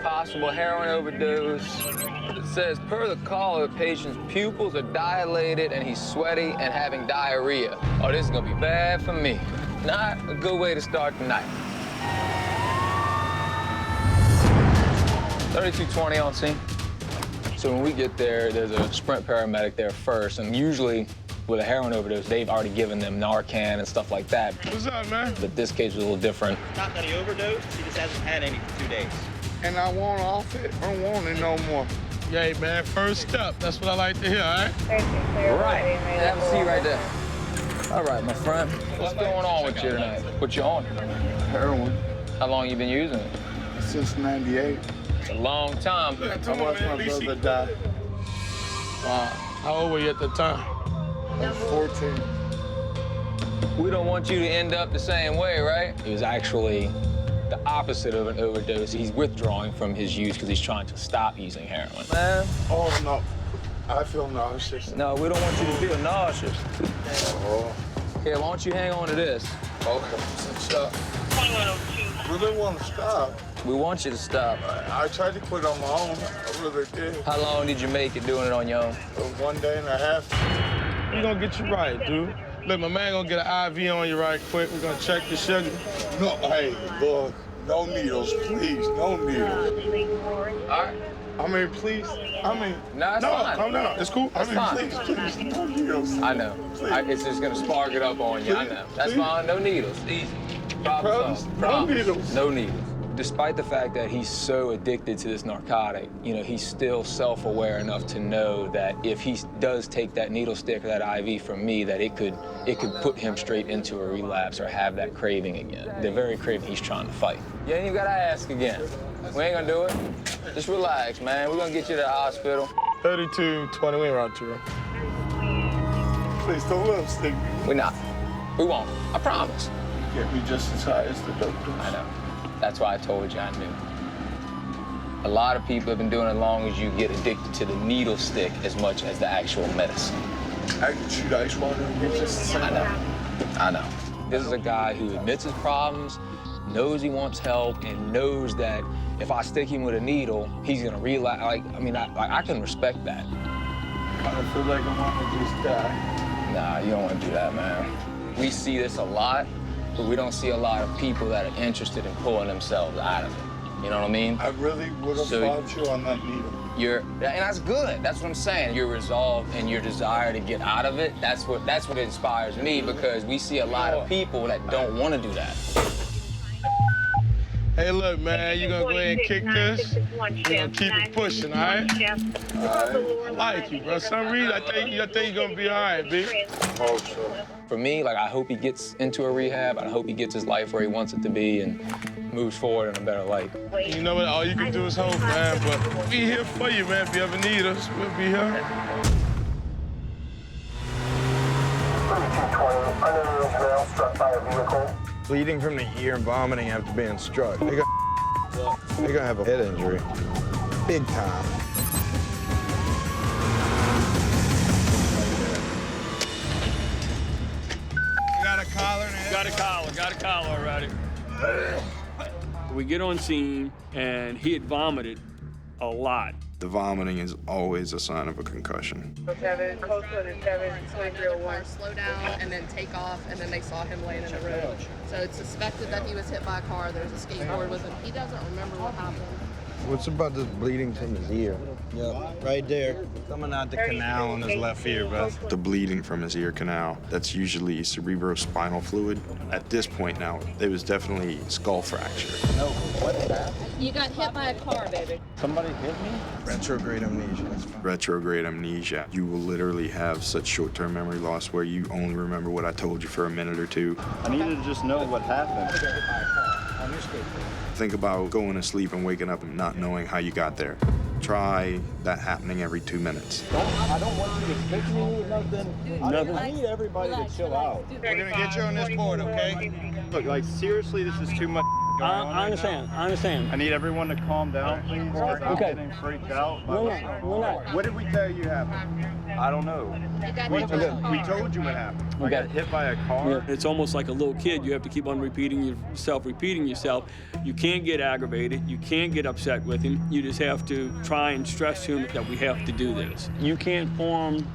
Possible heroin overdose. It says, per the call, the patient's pupils are dilated and he's sweaty and having diarrhea. Oh, this is gonna be bad for me. Not a good way to start the night. 3220 on scene. So when we get there, there's a sprint paramedic there first, and usually with a heroin overdose, they've already given them Narcan and stuff like that. What's up, man? But this case was a little different. Not that he overdosed, he just hasn't had any for 2 days. And I want off it. I don't want it no more. Yeah, man, first step. That's what I like to hear, all right? Right. Have a seat right there. All right, my friend. What's going on with you tonight? What you on? Heroin. How long you been using it? Since 98. It's a long time. I watched my brother die. Wow. How old were you at the time? I was 14. We don't want you to end up the same way, right? It was actually the opposite of an overdose. He's withdrawing from his use because he's trying to stop using heroin. Man. Oh, no. I feel nauseous. No, we don't want you to feel nauseous. Oh. Here, why don't you hang on to this? Okay. Stop. I really want to stop. We want you to stop. I tried to quit on my own. I really did. How long did you make it doing it on your own? 1 day and a half. We're gonna get you right, dude. Look, my man gonna get an IV on you right quick. We're gonna check the sugar. No, hey, look, no needles, please, no needles. All right. I mean, please, No, it's fine. calm down. It's cool. That's fine. Please, no needles. I know. It's just gonna spark it up on you. I know. That's fine. No needles. Easy. Promise? No needles. No needles. Despite the fact that he's so addicted to this narcotic, you know, he's still self-aware enough to know that if he does take that needle stick or that IV from me, that it could put him straight into a relapse or have that craving again. The very craving he's trying to fight. You ain't even gotta ask again. We ain't gonna do it. Just relax, man. We're gonna get you to the hospital. 3220, we ain't around to. Please don't let him stick me. We're not. We won't. I promise. Get me just as high as the doctor. I know. That's why I told you I knew. A lot of people have been doing it as long as you get addicted to the needle stick as much as the actual medicine. I can shoot ice water and get just the same. I know. This is a guy who admits his problems, knows he wants help, and knows that if I stick him with a needle, he's gonna relapse. I can respect that. I don't feel like I want to just die. Nah, you don't want to do that, man. We see this a lot, but we don't see a lot of people that are interested in pulling themselves out of it. You know what I mean? I really would have fought you on that needle. And that's good. That's what I'm saying. Your resolve and your desire to get out of it, that's what inspires me, because we see a lot of people that don't want to do that. Hey, look, man, you gonna go ahead and kick this? You gonna keep it pushing, all right? I like you, bro. Some reason, I think you're gonna be all right, B. Oh, sure. For me, I hope he gets into a rehab. I hope he gets his life where he wants it to be and moves forward in a better light. You know what? All you can do is hope, man. But we'll be here for you, man. If you ever need us, we'll be here. 3220, unnerving male struck by a vehicle. Bleeding from the ear and vomiting after being struck. They're gonna have a head injury. Big time. Got a collar and Got a collar already. We get on scene, and he had vomited a lot. The vomiting is always a sign of a concussion. Kevin, postcode is 7-301. Slow down and then take off, and then they saw him laying in the road. So it's suspected that he was hit by a car. There's a skateboard with him. He doesn't remember what happened. What's about this bleeding from his ear? Yep, right there. Coming out the canal on his left ear, bro. The bleeding from his ear canal, that's usually cerebrospinal fluid. At this point now, it was definitely skull fracture. No, what is that? You got hit by a car, baby. Somebody hit me? Retrograde amnesia. Retrograde amnesia. You will literally have such short-term memory loss where you only remember what I told you for a minute or two. I needed to just know what happened. Think about going to sleep and waking up and not knowing how you got there. Try that happening every 2 minutes. I don't want you to stick me with nothing. I need everybody to chill out. we're gonna get you on this board, okay? Look, like, seriously, this is too much. I understand. I need everyone to calm down, please. We're not Okay. getting freaked out. We're not. What did we tell you happened? I don't know. You got We hit by a car. told you what happened. I Okay. got hit by a car. It's almost like a little kid. You have to keep on repeating yourself. You can't get aggravated. You can't get upset with him. You just have to try and stress to him that we have to do this. You can't form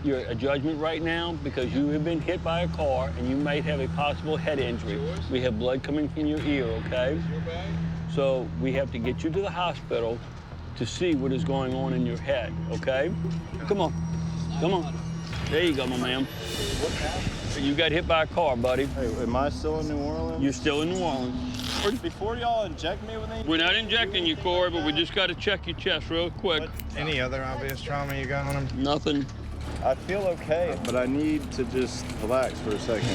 a judgment right now because you have been hit by a car and you might have a possible head injury. We have blood coming from your ear, okay? So we have to get you to the hospital to see what is going on in your head, okay? Come on. Come on. There you go, my man. You got hit by a car, buddy. Hey, am I still in New Orleans? You're still in New Orleans. Before y'all inject me with anything? We're not injecting you, Corey, but we just got to check your chest real quick. Any other obvious trauma you got on him? Nothing. I feel okay, but I need to just relax for a second.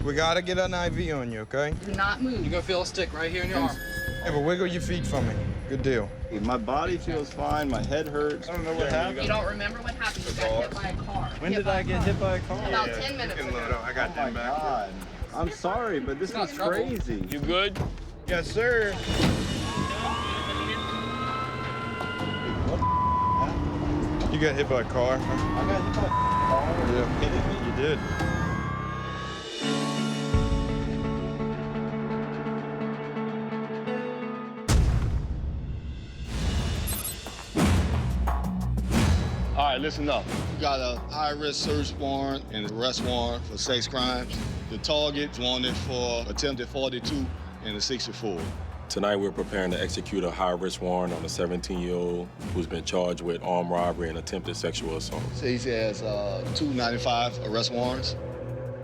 We gotta get an IV on you, okay? Do not move. You're gonna feel a stick right here in your arm. Yeah, but wiggle your feet for me. Good deal. My body feels fine, my head hurts. I don't know what happened. You don't remember what happened. You got hit by a car. When did I get hit by a car? About 10 minutes ago. I got that back. God. I'm sorry, but this is crazy. You good? Yes, sir. You got hit by a car? I got hit by a car. Yeah. Kidding me? You did. All right, listen up. Got a high-risk search warrant and arrest warrant for sex crimes. The target wanted for attempted 42 and a 64. Tonight we're preparing to execute a high-risk warrant on a 17-year-old who's been charged with armed robbery and attempted sexual assault. So he has 295 arrest warrants.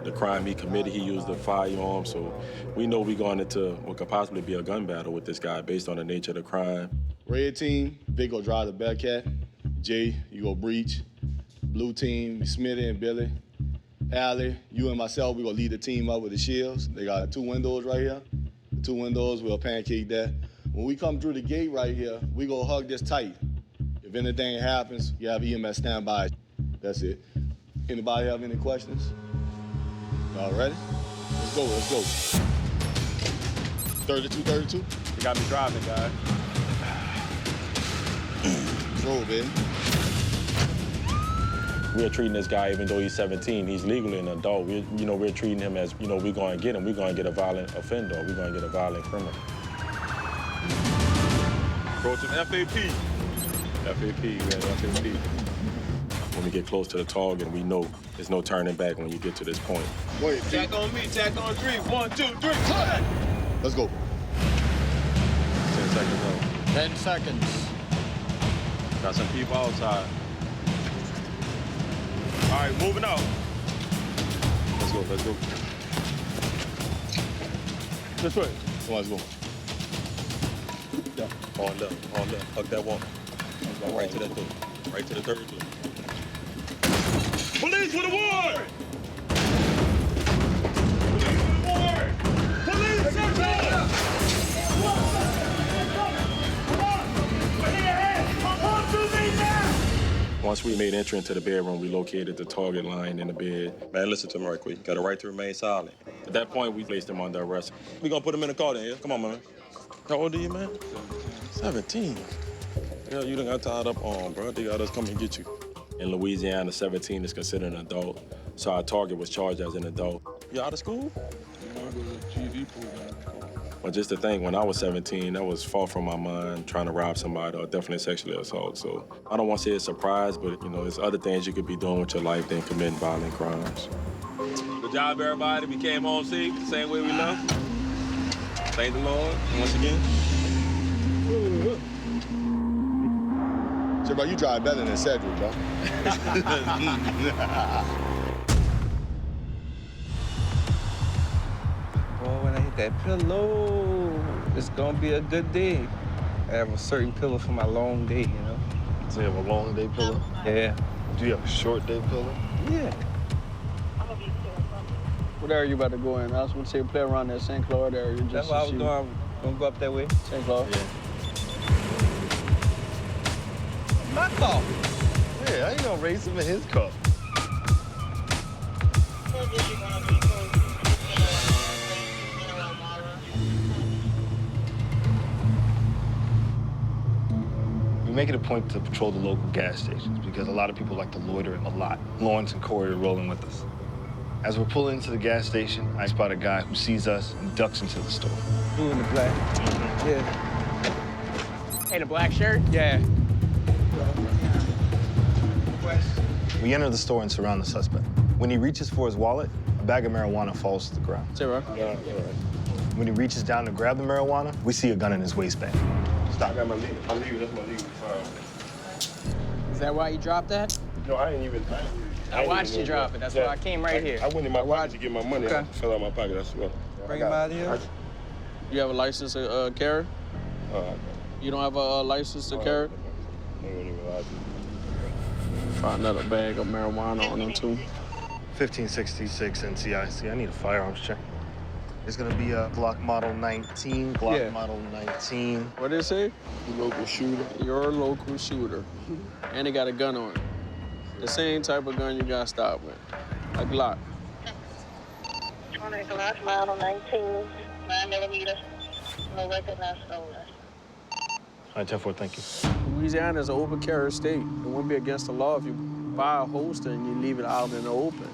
The crime he committed, he used a firearm, so we know we're going into what could possibly be a gun battle with this guy based on the nature of the crime. Red team, Vic will drive the Bearcat. Jay, you go breach. Blue team, Smitty and Billy. Allie, you and myself, we gonna lead the team up with the shields. They got 2 windows right here. The 2 windows, we'll pancake that. When we come through the gate right here, we gonna hug this tight. If anything happens, you have EMS standby. That's it. Anybody have any questions? Y'all ready? Let's go, let's go. 32. You got me driving, guys. Roll, baby. We're treating this guy, even though he's 17, he's legally an adult. We're treating him as, we're going to get him. We're going to get a violent offender. We're going to get a violent criminal. Approaching FAP. FAP. When we get close to the target, we know there's no turning back when you get to this point. Wait, Tack on me, tack on 3. 1, 2, 3, cut! let's go. 10 seconds out. 10 seconds. Got some people outside. All right, moving out. Let's go. This way. Come on, let's go. Yeah, on left. Hug that wall. Go right to that door. Right to the third door. Police with a warrant! Police, search up! Once we made entry into the bedroom, we located the target lying in the bed. Man, listen to me right quick. Got a right to remain silent. At that point, we placed him under arrest. We gonna put him in the car then, yeah? Come on, man. How old are you, man? 17. Yeah, you done got tied up on, bro. They got us come and get you. In Louisiana, 17 is considered an adult, so our target was charged as an adult. You out of school? But just the thing, when I was 17, that was far from my mind, trying to rob somebody or definitely sexually assault. So I don't want to say it's a surprise, but there's other things you could be doing with your life than committing violent crimes. Good job, everybody. We came home safe the same way we left. Thank the Lord once again. So, bro, you drive better than Cedric, bro. Boy, when I hit that pillow, it's gonna be a good day. I have a certain pillow for my long day, So you have a long day pillow? Yeah. Do you have a short day pillow? Yeah. What area you about to go in? I was going to say play around that St. Claude area. Just That's why I was doing. I'm gonna go up that way. St. Claude? Yeah. My fault. Yeah, I ain't gonna race him in his cup. make it a point to patrol the local gas stations because a lot of people like to loiter in the lot. Lawrence and Corey are rolling with us. As we're pulling into the gas station, I spot a guy who sees us and ducks into the store. Who in the black? Yeah. Hey, the black shirt? Yeah. We enter the store and surround the suspect. When he reaches for his wallet, a bag of marijuana falls to the ground. Zero. Yeah. When he reaches down to grab the marijuana, we see a gun in his waistband. Stop. I got my legal. That's my legal file. Is that why you dropped that? No, I ain't even. I watched you drop it. That's why I came right here. I went in my pocket to get my money. Okay. I fell out my pocket. That's what. Bring him out here. You have a license to carry? You don't have a license to carry? Find another bag of marijuana on them, too. 1566 NCIC. I need a firearms check. It's gonna be a Glock Model 19. Glock Model 19. What did it say? Local shooter. You're a local shooter. And they got a gun on it. The same type of gun you got stopped with. A Glock. On a Glock Model 19, 9mm, no weapon not stolen. All right, 10-4, thank you. Louisiana is an open carry state. It wouldn't be against the law if you buy a holster and you leave it out in the open.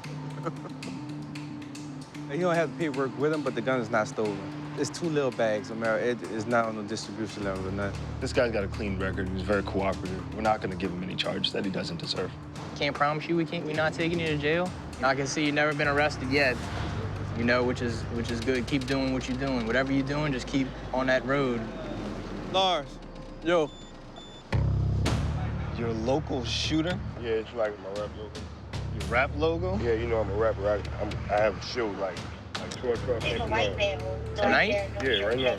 He don't have the paperwork with him, but the gun is not stolen. It's 2 little bags of marijuana. It is not on the distribution level or nothing. This guy's got a clean record. He's very cooperative. We're not gonna give him any charges that he doesn't deserve. Can't promise you we're not taking you to jail. I can see you've never been arrested yet. You know, which is good. Keep doing what you're doing. Whatever you're doing, just keep on that road. Lars. Yo. You're a local shooter? Yeah, it's like my rap logo. Your rap logo? Yeah, you know I'm a rapper. I have a show like 12 Tonight? Yeah, right now.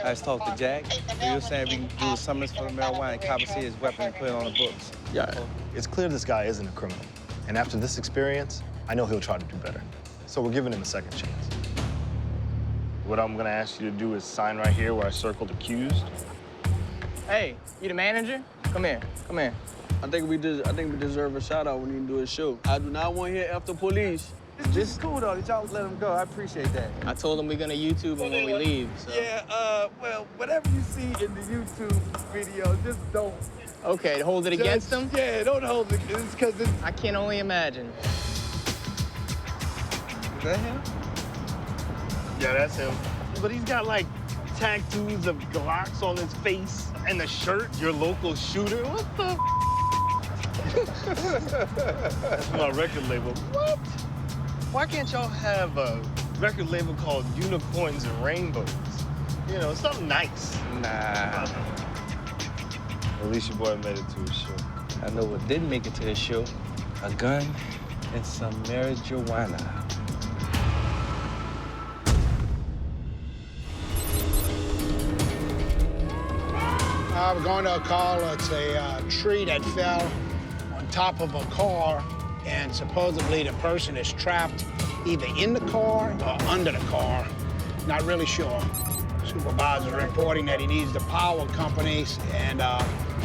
I just talked to Jack. He was saying we can do a summons for the marijuana and confiscate his weapon and put it on the books. Yeah. It's clear this guy isn't a criminal. And after this experience, I know he'll try to do better. So we're giving him a second chance. What I'm gonna ask you to do is sign right here where I circled accused. Hey, you the manager? Come here. Come here. I think we deserve a shout out when you do a show. I do not want to hear after police. This is cool though that y'all let him go. I appreciate that. I told him we're gonna YouTube him when we leave. So. Yeah, well, whatever you see in the YouTube video, just don't. Okay, hold it against him? Yeah, don't hold it. It's because it's... I can only imagine. Is that him? Yeah, that's him. But he's got like tattoos of Glocks on his face and the shirt, your local shooter. What the That's my record label. What? Why can't y'all have a record label called Unicorns and Rainbows? You know, something nice. Nah. At least your boy made it to his show. I know what didn't make it to his show. A gun and some marijuana. We're going to a call. It's a tree that fell on top of a car, and supposedly the person is trapped either in the car or under the car. Not really sure. Supervisor reporting that he needs the power companies and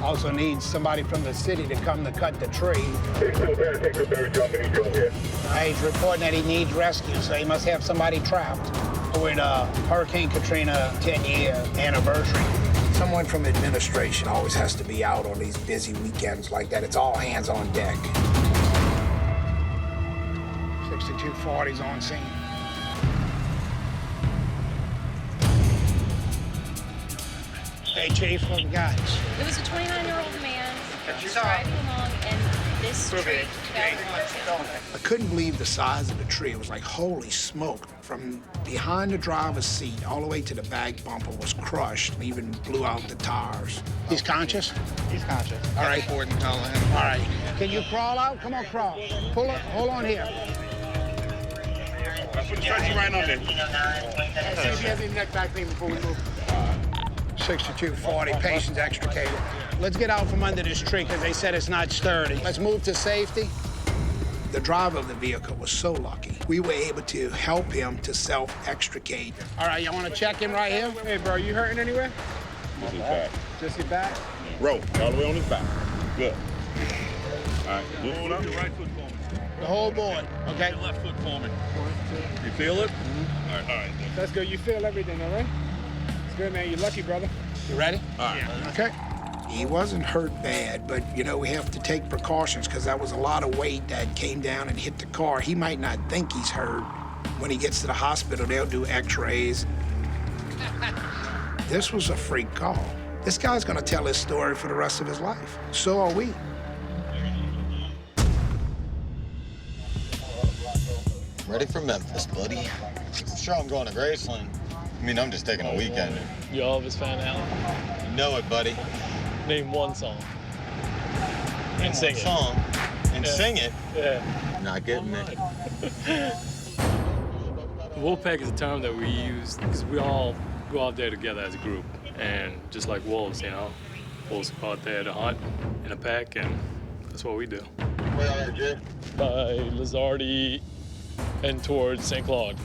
also needs somebody from the city to come to cut the tree. He's reporting that he needs rescue, so he must have somebody trapped. With Hurricane Katrina 10-year anniversary. Someone from administration always has to be out on these busy weekends like that. It's all hands on deck. 6240's on scene. Hey, Chief, what we got? It was a 29-year-old man driving along, and this tree fell on him. I couldn't believe the size of the tree. It was like, holy smoke. From behind the driver's seat all the way to the back bumper was crushed and even blew out the tires. He's conscious? He's conscious. All right. All right. Can you crawl out? Come on, crawl. Pull it. Hold on here. Put the stretcher right on there. See if he has any neck back pain before we move. 6240, patient's extricated. Let's get out from under this tree because they said it's not sturdy. Let's move to safety. The driver of the vehicle was so lucky. We were able to help him to self-extricate. All right, you want to check him right here? Hey, bro, you hurting anywhere? Just his back. Just your back? Rope, all the way on his back. Good. All right, hold up. Your right foot for me. The whole board, okay? Your left foot for me. You feel it? All right. That's good. You feel everything, all right? It's good, man. You're lucky, brother. You ready? All right. Okay. He wasn't hurt bad, but, you know, we have to take precautions because that was a lot of weight that came down and hit the car. He might not think he's hurt. When he gets to the hospital, they'll do x-rays. This was a freak call. This guy's gonna tell his story for the rest of his life. So are we. Ready for Memphis, buddy. I'm sure I'm going to Graceland. I mean, I'm just taking a weekend. You Elvis fan, Alan? You know it, buddy. Name one song. And sing it. Song. And sing it? Yeah. Not getting me. Wolfpack is a term that we use because we all go out there together as a group. And just like wolves, you know, wolves go out there to hunt in a pack, and that's what we do. Where are you, Jay? By Lizardi and towards St. Claude.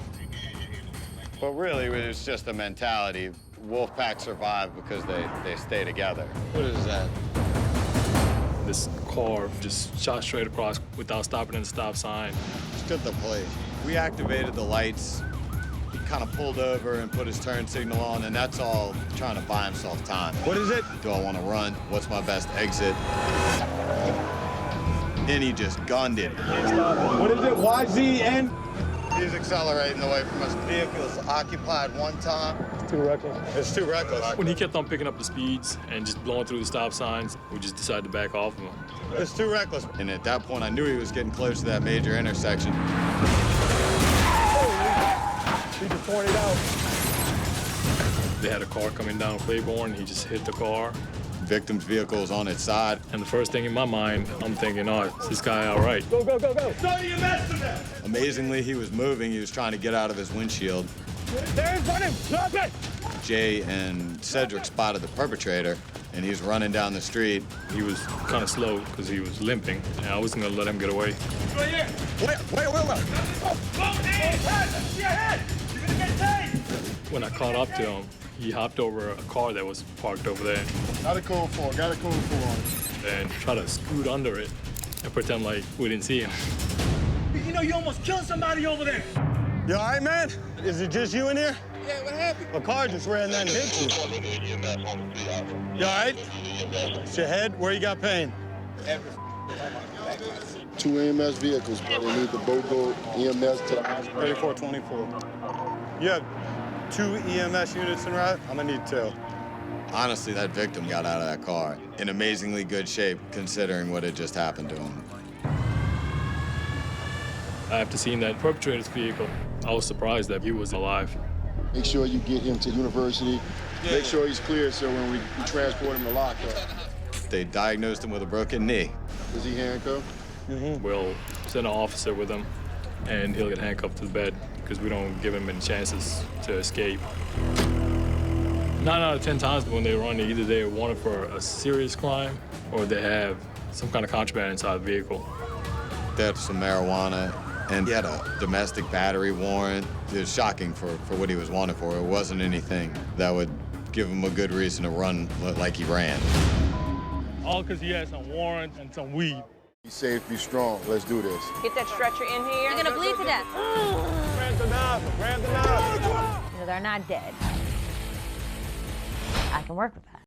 But really, it's just a mentality. Wolfpack survive because they stay together. What is that? This car just shot straight across without stopping at the stop sign. Stood the plate. We activated the lights. He kind of pulled over and put his turn signal on, and that's all trying to buy himself time. What is it? Do I want to run? What's my best exit? And he just gunned it. What is it? YZN? He's accelerating away from us. Vehicle's occupied one time. It's too reckless. It's too reckless. When he kept on picking up the speeds and just blowing through the stop signs, we just decided to back off of him. It's too reckless. And at that point, I knew he was getting close to that major intersection. He just pointed out. They had a car coming down Claiborne. He just hit the car. Victim's vehicle is on its side. And the first thing in my mind, I'm thinking, oh, is this guy all right? Go, go, go, go. Start your mess to them. Amazingly, he was moving. He was trying to get out of his windshield. There in front of him. Drop it. Jay and Cedric spotted the perpetrator, and he's running down the street. He was kind of slow because he was limping, and I wasn't going to let him get away. Right here. Wait. Go ahead. Your head. You're going to get tased. When I caught up to him, he hopped over a car that was parked over there. Got a code for it. Got a code for it. And tried to scoot under it and pretend like we didn't see him. You know, you almost killed somebody over there. You all right, man? Is it just you in here? Yeah, what happened? A car just ran that and hit you. You all right? It's your head? Where you got pain? 2 EMS vehicles, but they need the BOGO EMS to the hospital. 3424. You have 2 EMS units en route? I'm gonna need 2. Honestly, that victim got out of that car in amazingly good shape, considering what had just happened to him. After seeing that perpetrator's vehicle, I was surprised that he was alive. Make sure you get him to university. Make sure he's clear so when we transport him to lockup. They diagnosed him with a broken knee. Is he handcuffed? We'll send an officer with him, and he'll get handcuffed to the bed because we don't give him any chances to escape. 9 out of 10 times when they run, either they're wanted for a serious crime or they have some kind of contraband inside the vehicle. They had some marijuana, and he had a domestic battery warrant. It was shocking for what he was wanted for. It wasn't anything that would give him a good reason to run like he ran. All because he had some warrants and some weed. Be safe, be strong. Let's do this. Get that stretcher in here. You're gonna bleed to death. Grab the knob. Grab the knob. You know, they're not dead. I can work with that.